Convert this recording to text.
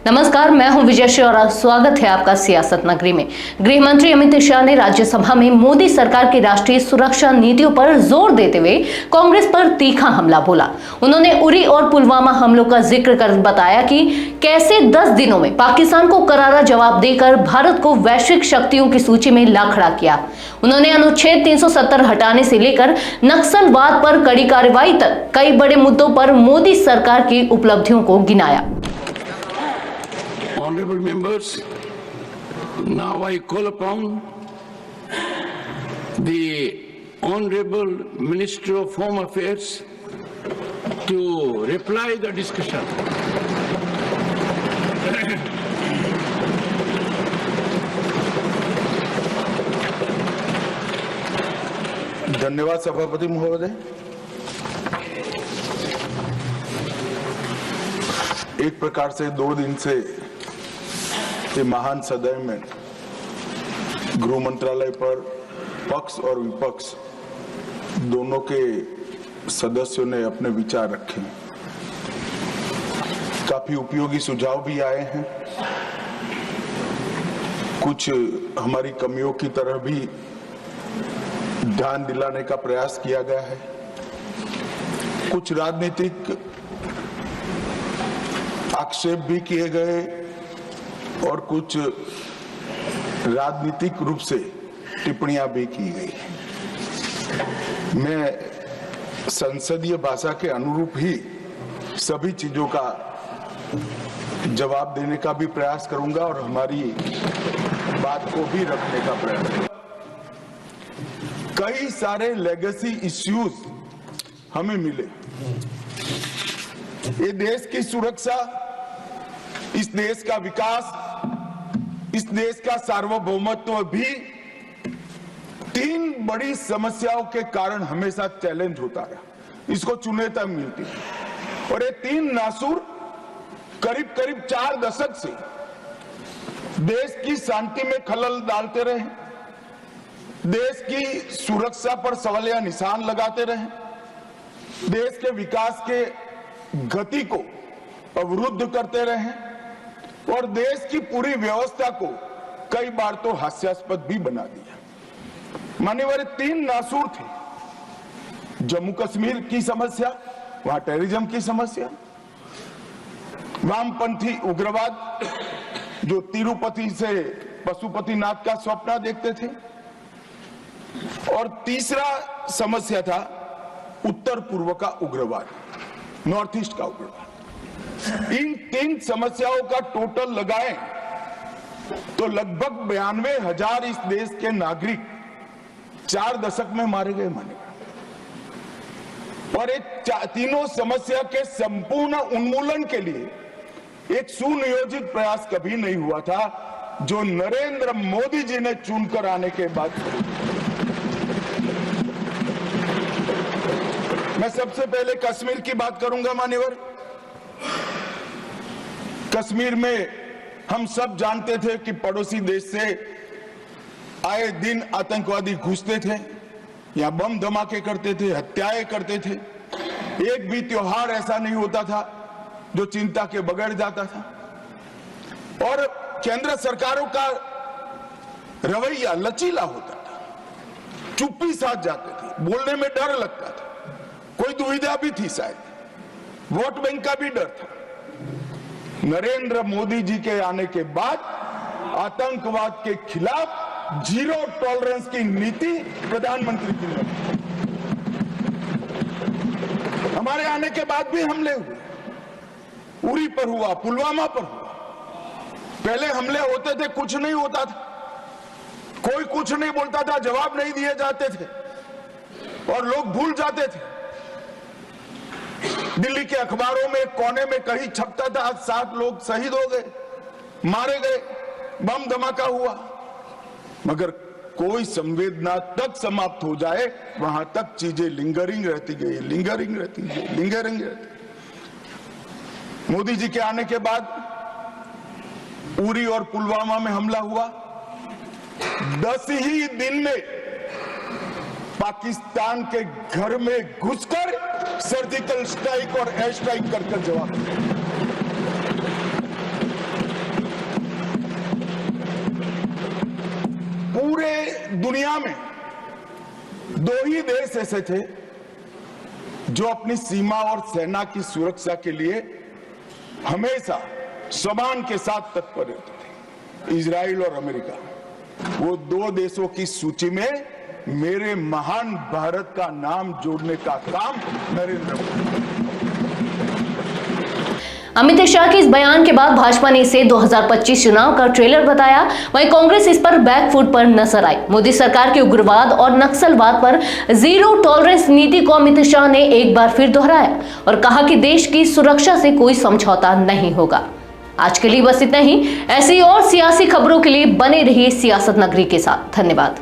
नमस्कार, मैं हूं विजयश्री और स्वागत है आपका सियासत नगरी में। गृह मंत्री अमित शाह ने राज्यसभा में मोदी सरकार की राष्ट्रीय सुरक्षा नीतियों पर जोर देते हुए कांग्रेस पर तीखा हमला बोला। उन्होंने उरी और पुलवामा हमलों का जिक्र कर बताया कि कैसे 10 दिनों में पाकिस्तान को करारा जवाब देकर भारत को वैश्विक शक्तियों की सूची में ला खड़ा किया। उन्होंने अनुच्छेद 370 हटाने से लेकर नक्सलवाद पर कड़ी कार्रवाई तक कई बड़े मुद्दों पर मोदी सरकार की उपलब्धियों को गिनाया। Honorable members, now I call upon the Honorable Minister of Home Affairs to reply the discussion. धन्यवाद सभापति महोदय। एक प्रकार से 2 दिन से ये महान सदन में गृह मंत्रालय पर पक्ष और विपक्ष दोनों के सदस्यों ने अपने विचार रखे। काफी उपयोगी सुझाव भी आए हैं। कुछ हमारी कमियों की तरह भी ध्यान दिलाने का प्रयास किया गया है। कुछ राजनीतिक आक्षेप भी किए गए और कुछ राजनीतिक रूप से टिप्पणियां भी की गई। मैं संसदीय भाषा के अनुरूप ही सभी चीजों का जवाब देने का भी प्रयास करूंगा और हमारी बात को भी रखने का प्रयास करूंगा। कई सारे लेगेसी इश्यूज हमें मिले। ये देश की सुरक्षा, इस देश का विकास, इस देश का सार्वभौमत्व भी 3 बड़ी समस्याओं के कारण हमेशा चैलेंज होता रहा। इसको चुनौती मिलती है और ये 3 नासूर करीब 4 दशक से देश की शांति में खलल डालते रहे, देश की सुरक्षा पर सवालिया निशान लगाते रहे, देश के विकास के गति को अवरुद्ध करते रहे और देश की पूरी व्यवस्था को कई बार तो हास्यास्पद भी बना दिया। मान्यवर 3 नासूर थे। जम्मू कश्मीर की समस्या, वहां टेररिज्म की समस्या, वामपंथी उग्रवाद जो तिरुपति से पशुपतिनाथ का स्वप्न देखते थे, और तीसरा समस्या था उत्तर पूर्व का उग्रवाद, नॉर्थ ईस्ट का उग्रवाद। इन 3 समस्याओं का टोटल लगाएं तो लगभग 92,000 इस देश के नागरिक 4 दशक में मारे गए माने। और एक तीनों समस्या के संपूर्ण उन्मूलन के लिए एक सुनियोजित प्रयास कभी नहीं हुआ था, जो नरेंद्र मोदी जी ने चुनकर आने के बाद। मैं सबसे पहले कश्मीर की बात करूंगा मान्यवर। कश्मीर में हम सब जानते थे कि पड़ोसी देश से आए दिन आतंकवादी घुसते थे, यहां बम धमाके करते थे, हत्याएं करते थे। एक भी त्योहार ऐसा नहीं होता था जो चिंता के बगैर जाता था। और केंद्र सरकारों का रवैया लचीला होता था, चुप्पी साध जाते थे, बोलने में डर लगता था, कोई दुविधा भी थी, शायद वोट बैंक का भी डर था। नरेंद्र मोदी जी के आने के बाद आतंकवाद के खिलाफ 0 टॉलरेंस की नीति प्रधानमंत्री की ने। हमारे आने के बाद भी हमले हुए, उरी पर हुआ, पुलवामा पर हुआ। पहले हमले होते थे, कुछ नहीं होता था, कोई कुछ नहीं बोलता था, जवाब नहीं दिए जाते थे और लोग भूल जाते थे। दिल्ली के अखबारों में कोने में कहीं छपता था, आज 7 लोग शहीद हो गए, मारे गए, बम धमाका हुआ। मगर कोई संवेदना तक समाप्त हो जाए, वहां तक चीजें लिंगरिंग रहती गई, लिंगरिंग रहती गई, लिंगरिंग रहती। मोदी जी के आने के बाद उरी और पुलवामा में हमला हुआ। 10 ही दिन में पाकिस्तान के घर में घुसकर सर्जिकल स्ट्राइक और एयर स्ट्राइक कर जवाब दिया। दुनिया में 2 ही देश ऐसे थे जो अपनी सीमा और सेना की सुरक्षा के लिए हमेशा सम्मान के साथ तत्पर रहते थे, इजराइल और अमेरिका। वो 2 देशों की सूची में मेरे महान भारत का नाम जोड़ने का काम नरेंद्र मोदी। अमित शाह के इस बयान के बाद भाजपा ने इसे 2025 चुनाव का ट्रेलर बताया। वहीं कांग्रेस इस पर बैकफुट पर नजर आई। मोदी सरकार के उग्रवाद और नक्सलवाद पर जीरो टॉलरेंस नीति को अमित शाह ने एक बार फिर दोहराया और कहा कि देश की सुरक्षा से कोई समझौता नहीं होगा। आज के लिए बस इतना ही। ऐसी और सियासी खबरों के लिए बने रहिए सियासत नगरी के साथ। धन्यवाद।